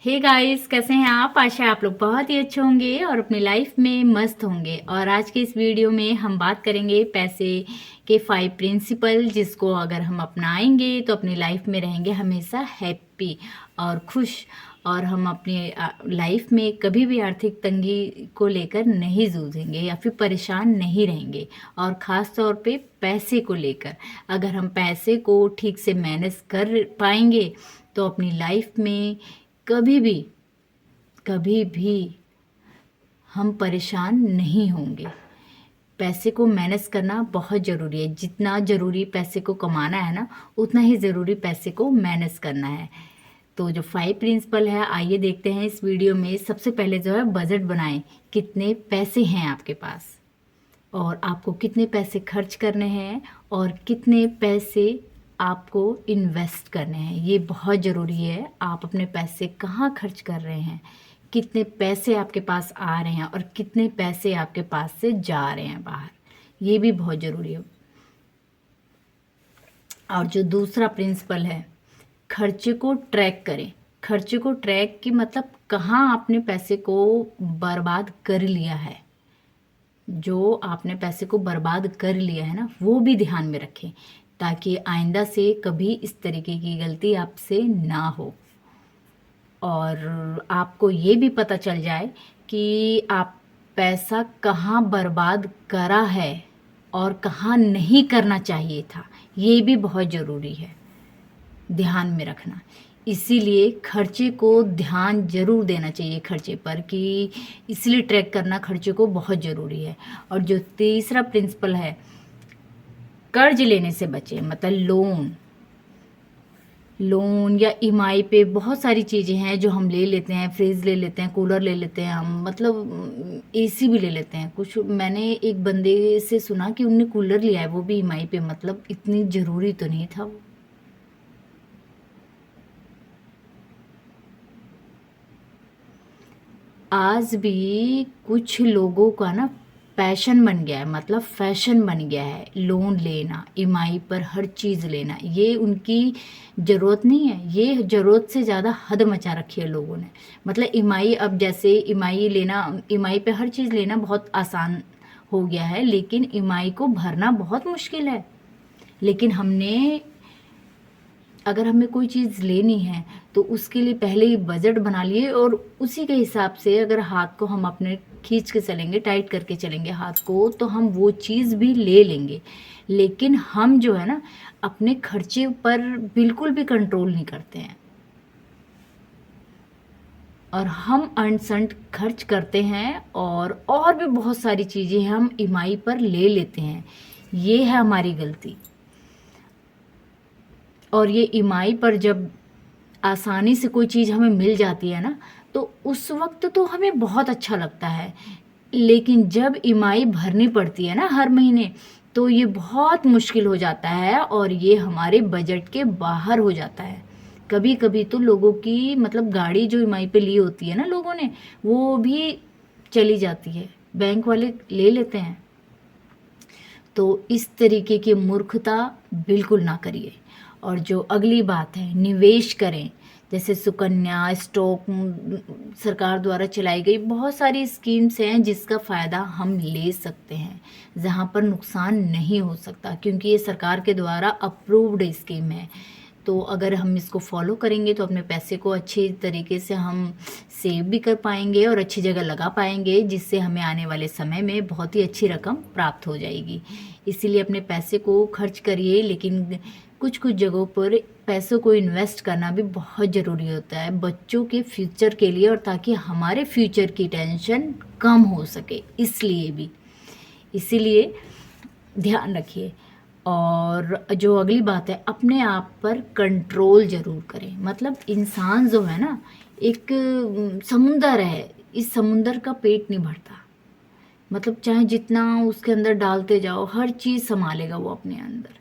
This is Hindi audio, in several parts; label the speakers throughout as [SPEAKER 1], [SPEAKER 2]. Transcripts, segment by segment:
[SPEAKER 1] हे गाइस, कैसे हैं आप? आशा है आप लोग बहुत ही अच्छे होंगे और अपनी लाइफ में मस्त होंगे। और आज के इस वीडियो में हम बात करेंगे पैसे के 5 प्रिंसिपल, जिसको अगर हम अपनाएंगे तो अपनी लाइफ में रहेंगे हमेशा हैप्पी और खुश। और हम अपनी लाइफ में कभी भी आर्थिक तंगी को लेकर नहीं जूझेंगे या फिर परेशान नहीं रहेंगे। और ख़ास तौर पे पैसे को लेकर, अगर हम पैसे को ठीक से मैनेज कर पाएंगे तो अपनी लाइफ में कभी भी हम परेशान नहीं होंगे। पैसे को मैनेज करना बहुत ज़रूरी है। जितना ज़रूरी पैसे को कमाना है ना, उतना ही ज़रूरी पैसे को मैनेज करना है। तो जो 5 प्रिंसिपल है, आइए देखते हैं इस वीडियो में। सबसे पहले जो है, बजट बनाएं। कितने पैसे हैं आपके पास और आपको कितने पैसे खर्च करने हैं और कितने पैसे आपको इन्वेस्ट करने हैं, ये बहुत ज़रूरी है। आप अपने पैसे कहाँ खर्च कर रहे हैं, कितने पैसे आपके पास आ रहे हैं और कितने पैसे आपके पास से जा रहे हैं बाहर, ये भी बहुत ज़रूरी है। और जो दूसरा प्रिंसिपल है, खर्चे को ट्रैक करें। खर्चे को ट्रैक की मतलब कहाँ आपने पैसे को बर्बाद कर लिया है। जो आपने पैसे को बर्बाद कर लिया है ना, वो भी ध्यान में रखें, ताकि आइंदा से कभी इस तरीके की गलती आपसे ना हो। और आपको ये भी पता चल जाए कि आप पैसा कहाँ बर्बाद करा है और कहाँ नहीं करना चाहिए था, ये भी बहुत ज़रूरी है ध्यान में रखना। इसीलिए खर्चे को ध्यान जरूर देना चाहिए खर्चे पर, कि इसलिए ट्रैक करना खर्चे को बहुत ज़रूरी है। और जो तीसरा प्रिंसिपल है, कर्ज लेने से बचे। मतलब लोन या ईएमआई पे बहुत सारी चीज़ें हैं जो हम ले लेते हैं। फ्रिज ले लेते हैं, कूलर ले लेते हैं, हम मतलब एसी भी ले लेते हैं। कुछ मैंने एक बंदे से सुना कि उनने कूलर लिया है, वो भी ईएमआई पे। मतलब इतनी ज़रूरी तो नहीं था वो। आज भी कुछ लोगों का ना पैशन बन गया है, मतलब फैशन बन गया है लोन लेना, ईएमआई पर हर चीज़ लेना। ये उनकी ज़रूरत नहीं है, ये ज़रूरत से ज़्यादा हद मचा रखी है लोगों ने। मतलब ईएमआई, अब जैसे ईएमआई लेना, ईएमआई पे हर चीज़ लेना बहुत आसान हो गया है, लेकिन ईएमआई को भरना बहुत मुश्किल है। लेकिन अगर हमें कोई चीज़ लेनी है तो उसके लिए पहले ही बजट बना लिए, और उसी के हिसाब से अगर हाथ को हम अपने खींच के चलेंगे, टाइट करके चलेंगे हाथ को, तो हम वो चीज़ भी ले लेंगे। लेकिन हम जो है ना, अपने खर्चे पर बिल्कुल भी कंट्रोल नहीं करते हैं और हम अनसंट खर्च करते हैं। और भी बहुत सारी चीज़ें हम ईएमआई पर ले लेते हैं, ये है हमारी गलती। और ये ईएमआई पर जब आसानी से कोई चीज़ हमें मिल जाती है ना, तो उस वक्त तो हमें बहुत अच्छा लगता है। लेकिन जब ईएमआई भरनी पड़ती है ना हर महीने, तो ये बहुत मुश्किल हो जाता है और ये हमारे बजट के बाहर हो जाता है। कभी कभी तो लोगों की, मतलब गाड़ी जो ईएमआई पे ली होती है ना लोगों ने, वो भी चली जाती है, बैंक वाले ले लेते हैं। तो इस तरीके की मूर्खता बिल्कुल ना करिए। और जो अगली बात है, निवेश करें। जैसे सुकन्या, स्टॉक, सरकार द्वारा चलाई गई बहुत सारी स्कीम्स हैं जिसका फ़ायदा हम ले सकते हैं, जहां पर नुकसान नहीं हो सकता, क्योंकि ये सरकार के द्वारा अप्रूव्ड स्कीम है। तो अगर हम इसको फॉलो करेंगे तो अपने पैसे को अच्छे तरीके से हम सेव भी कर पाएंगे और अच्छी जगह लगा पाएंगे, जिससे हमें आने वाले समय में बहुत ही अच्छी रकम प्राप्त हो जाएगी। इसीलिए अपने पैसे को खर्च करिए, लेकिन कुछ कुछ जगहों पर पैसों को इन्वेस्ट करना भी बहुत ज़रूरी होता है, बच्चों के फ्यूचर के लिए, और ताकि हमारे फ्यूचर की टेंशन कम हो सके, इसलिए भी। इसीलिए ध्यान रखिए। और जो अगली बात है, अपने आप पर कंट्रोल ज़रूर करें। मतलब इंसान जो है ना, एक समुंदर है, इस समुंदर का पेट नहीं भरता। मतलब चाहे जितना उसके अंदर डालते जाओ, हर चीज़ संभालेगा वो अपने अंदर।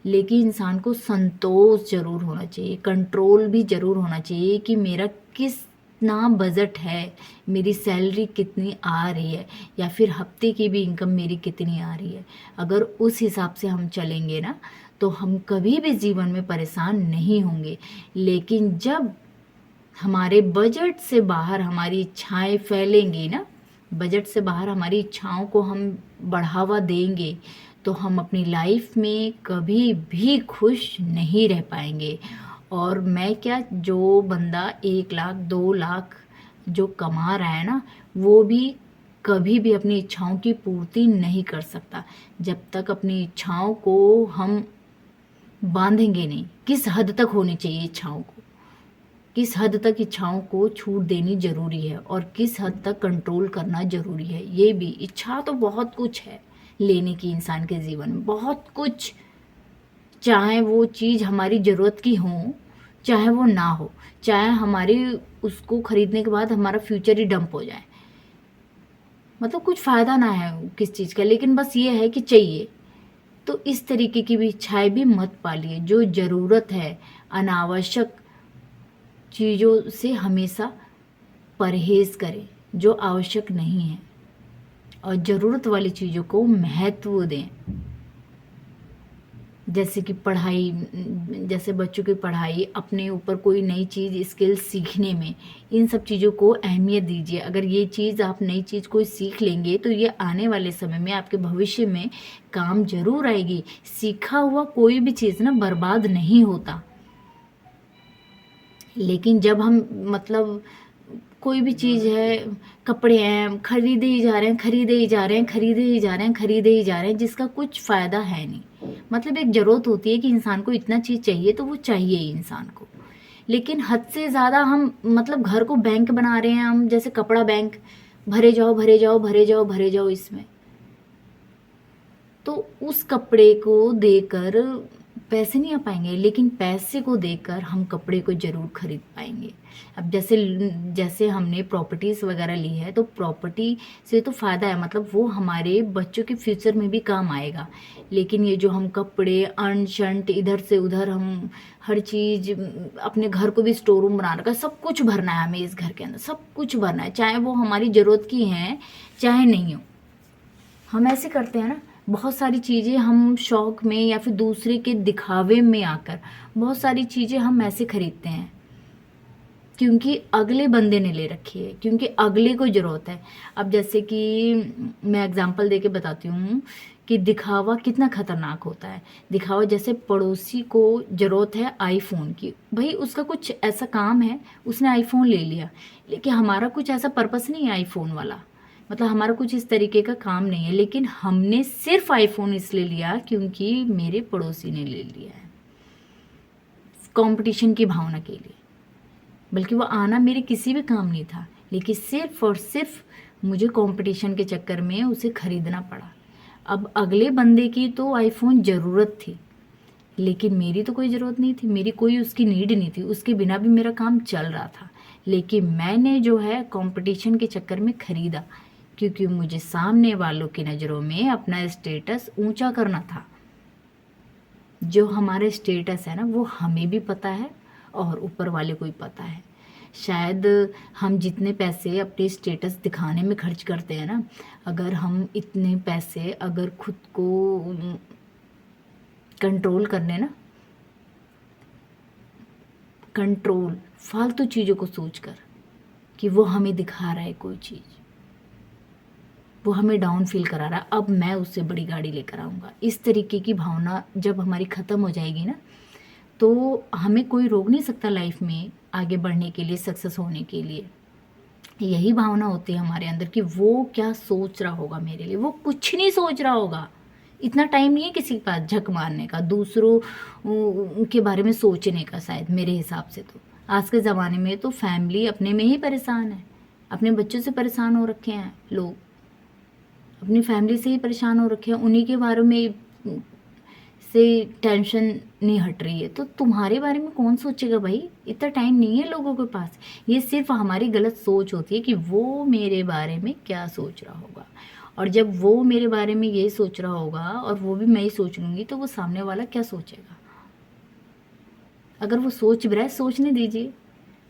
[SPEAKER 1] लेकिन इंसान को संतोष जरूर होना चाहिए, कंट्रोल भी जरूर होना चाहिए कि मेरा कितना बजट है, मेरी सैलरी कितनी आ रही है, या फिर हफ्ते की भी इनकम मेरी कितनी आ रही है। अगर उस हिसाब से हम चलेंगे ना, तो हम कभी भी जीवन में परेशान नहीं होंगे। लेकिन जब हमारे बजट से बाहर हमारी इच्छाएं फैलेंगी ना, बजट से बाहर हमारी इच्छाओं को हम बढ़ावा देंगे, तो हम अपनी लाइफ में कभी भी खुश नहीं रह पाएंगे। और मैं क्या, जो बंदा 1 लाख 2 लाख जो कमा रहा है ना, वो भी कभी भी अपनी इच्छाओं की पूर्ति नहीं कर सकता जब तक अपनी इच्छाओं को हम बांधेंगे नहीं। किस हद तक होनी चाहिए इच्छाओं को, किस हद तक इच्छाओं को छूट देनी जरूरी है और किस हद तक कंट्रोल करना जरूरी है। ये भी, इच्छा तो बहुत कुछ है लेने की इंसान के जीवन में, बहुत कुछ। चाहे वो चीज़ हमारी ज़रूरत की हो, चाहे वो ना हो, चाहे हमारी उसको खरीदने के बाद हमारा फ्यूचर ही डंप हो जाए, मतलब कुछ फ़ायदा ना है किस चीज़ का, लेकिन बस ये है कि चाहिए। तो इस तरीके की भी इच्छाएं भी मत पालिए। जो ज़रूरत है, अनावश्यक चीज़ों से हमेशा परहेज़ करें जो आवश्यक नहीं है, और ज़रूरत वाली चीज़ों को महत्व दें। जैसे कि पढ़ाई, जैसे बच्चों की पढ़ाई, अपने ऊपर कोई नई चीज़ स्किल सीखने में, इन सब चीज़ों को अहमियत दीजिए। अगर ये चीज़, आप नई चीज़ कोई सीख लेंगे तो ये आने वाले समय में आपके भविष्य में काम जरूर आएगी। सीखा हुआ कोई भी चीज़ ना बर्बाद नहीं होता। लेकिन जब हम, मतलब कोई भी चीज़ है, कपड़े हैं, खरीदे ही जा रहे हैं, खरीदे ही जा रहे हैं, खरीदे ही जा रहे हैं, खरीदे ही जा रहे हैं, जिसका कुछ फ़ायदा है नहीं। मतलब एक ज़रूरत होती है कि इंसान को इतना चीज़ चाहिए तो वो चाहिए ही इंसान को। लेकिन हद से ज़्यादा हम, मतलब घर को बैंक बना रहे हैं हम, जैसे कपड़ा बैंक, भरे जाओ भरे जाओ भरे जाओ भरे जाओ इसमें। तो उस कपड़े को देकर पैसे नहीं आ पाएंगे, लेकिन पैसे को देकर हम कपड़े को ज़रूर खरीद पाएंगे। अब जैसे जैसे हमने प्रॉपर्टीज़ वगैरह ली है, तो प्रॉपर्टी से तो फ़ायदा है, मतलब वो हमारे बच्चों के फ्यूचर में भी काम आएगा। लेकिन ये जो हम कपड़े अन शंट इधर से उधर, हम हर चीज़, अपने घर को भी स्टोर रूम बना रखा है, सब कुछ भरना है हमें इस घर के अंदर, सब कुछ भरना है, चाहे वो हमारी ज़रूरत की हैं चाहे नहीं हो। हम ऐसे करते हैं ना, बहुत सारी चीज़ें हम शौक में या फिर दूसरे के दिखावे में आकर बहुत सारी चीज़ें हम ऐसे खरीदते हैं क्योंकि अगले बंदे ने ले रखी है, क्योंकि अगले को ज़रूरत है। अब जैसे कि मैं एग्जांपल देके बताती हूँ कि दिखावा कितना खतरनाक होता है। दिखावा, जैसे पड़ोसी को ज़रूरत है आईफोन की, भाई उसका कुछ ऐसा काम है, उसने आईफोन ले लिया, लेकिन हमारा कुछ ऐसा पर्पस नहीं है आईफोन वाला, मतलब हमारा कुछ इस तरीके का काम नहीं है, लेकिन हमने सिर्फ आईफोन इसलिए लिया क्योंकि मेरे पड़ोसी ने ले लिया है, कंपटीशन की भावना के लिए। बल्कि वो आना मेरे किसी भी काम नहीं था, लेकिन सिर्फ और सिर्फ मुझे कंपटीशन के चक्कर में उसे खरीदना पड़ा। अब अगले बंदे की तो आईफोन ज़रूरत थी, लेकिन मेरी तो कोई ज़रूरत नहीं थी, मेरी कोई उसकी नीड नहीं थी, उसके बिना भी मेरा काम चल रहा था। लेकिन मैंने जो है कंपटीशन के चक्कर में ख़रीदा, क्योंकि मुझे सामने वालों की नज़रों में अपना स्टेटस ऊंचा करना था। जो हमारा स्टेटस है ना, वो हमें भी पता है और ऊपर वाले को भी पता है। शायद हम जितने पैसे अपने स्टेटस दिखाने में खर्च करते हैं ना, अगर हम इतने पैसे अगर खुद को कंट्रोल करने ना, कंट्रोल फालतू चीज़ों को सोचकर कि वो हमें दिखा रहा है कोई चीज़, वो हमें डाउन फील करा रहा है, अब मैं उससे बड़ी गाड़ी लेकर आऊँगा, इस तरीके की भावना जब हमारी ख़त्म हो जाएगी ना, तो हमें कोई रोक नहीं सकता लाइफ में आगे बढ़ने के लिए, सक्सेस होने के लिए। यही भावना होती है हमारे अंदर कि वो क्या सोच रहा होगा मेरे लिए, वो कुछ नहीं सोच रहा होगा। इतना टाइम नहीं है किसी के पास झक मारने का, दूसरों के बारे में सोचने का। शायद मेरे हिसाब से तो आज के ज़माने में तो फैमिली अपने में ही परेशान है, अपने बच्चों से परेशान हो रखे हैं लोग, अपनी फैमिली से ही परेशान हो रखे हैं, उन्हीं के बारे में से टेंशन नहीं हट रही है। तो तुम्हारे बारे में कौन सोचेगा भाई, इतना टाइम नहीं है लोगों के पास। ये सिर्फ हमारी गलत सोच होती है कि वो मेरे बारे में क्या सोच रहा होगा, और जब वो मेरे बारे में यही सोच रहा होगा और वो भी मैं ही सोच लूँगी, तो वो सामने वाला क्या सोचेगा। अगर वो सोच भी रहा है, सोचने दीजिए,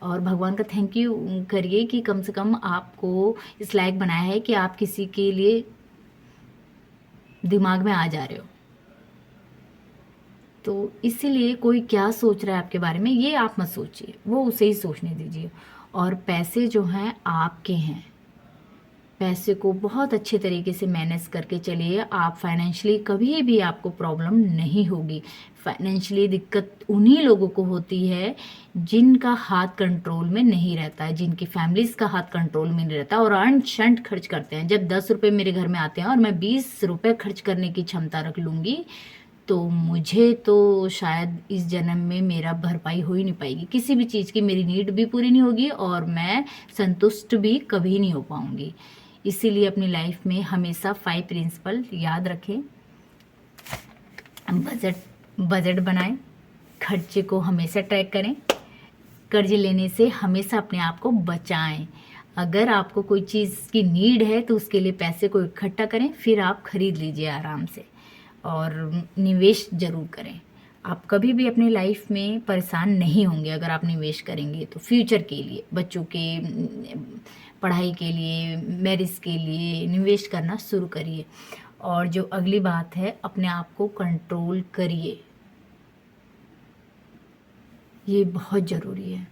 [SPEAKER 1] और भगवान का थैंक यू करिए कि कम से कम आपको इस लायक बनाया है कि आप किसी के लिए दिमाग में आ जा रहे हो। तो इसीलिए कोई क्या सोच रहा है आपके बारे में ये आप मत सोचिए, वो उसे ही सोचने दीजिए। और पैसे जो हैं आपके हैं, पैसे को बहुत अच्छे तरीके से मैनेज करके चलिए। आप फाइनेंशियली कभी भी आपको प्रॉब्लम नहीं होगी। फाइनेंशियली दिक्कत उन्हीं लोगों को होती है जिनका हाथ कंट्रोल में नहीं रहता है, जिनकी फैमिलीज का हाथ कंट्रोल में नहीं रहता और अंट शंट खर्च करते हैं। जब 10 रुपये मेरे घर में आते हैं और मैं 20 रुपये खर्च करने की क्षमता रख लूँगी, तो मुझे तो शायद इस जन्म में मेरा भरपाई हो ही नहीं पाएगी, किसी भी चीज़ की मेरी नीड भी पूरी नहीं होगी और मैं संतुष्ट भी कभी नहीं हो पाऊँगी। इसीलिए अपनी लाइफ में हमेशा 5 प्रिंसिपल याद रखें। बजट बजट बनाएं, खर्चे को हमेशा ट्रैक करें, कर्ज लेने से हमेशा अपने आप को बचाएं। अगर आपको कोई चीज़ की नीड है तो उसके लिए पैसे को इकट्ठा करें, फिर आप खरीद लीजिए आराम से। और निवेश ज़रूर करें। आप कभी भी अपनी लाइफ में परेशान नहीं होंगे अगर आप निवेश करेंगे तो। फ्यूचर के लिए, बच्चों के पढ़ाई के लिए, मैरिज के लिए निवेश करना शुरू करिए। और जो अगली बात है, अपने आप को कंट्रोल करिए, ये बहुत ज़रूरी है।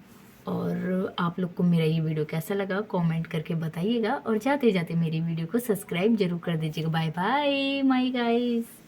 [SPEAKER 1] और आप लोग को मेरा ये वीडियो कैसा लगा कमेंट करके बताइएगा। और जाते जाते मेरी वीडियो को सब्सक्राइब जरूर कर दीजिएगा। Bye bye my guys.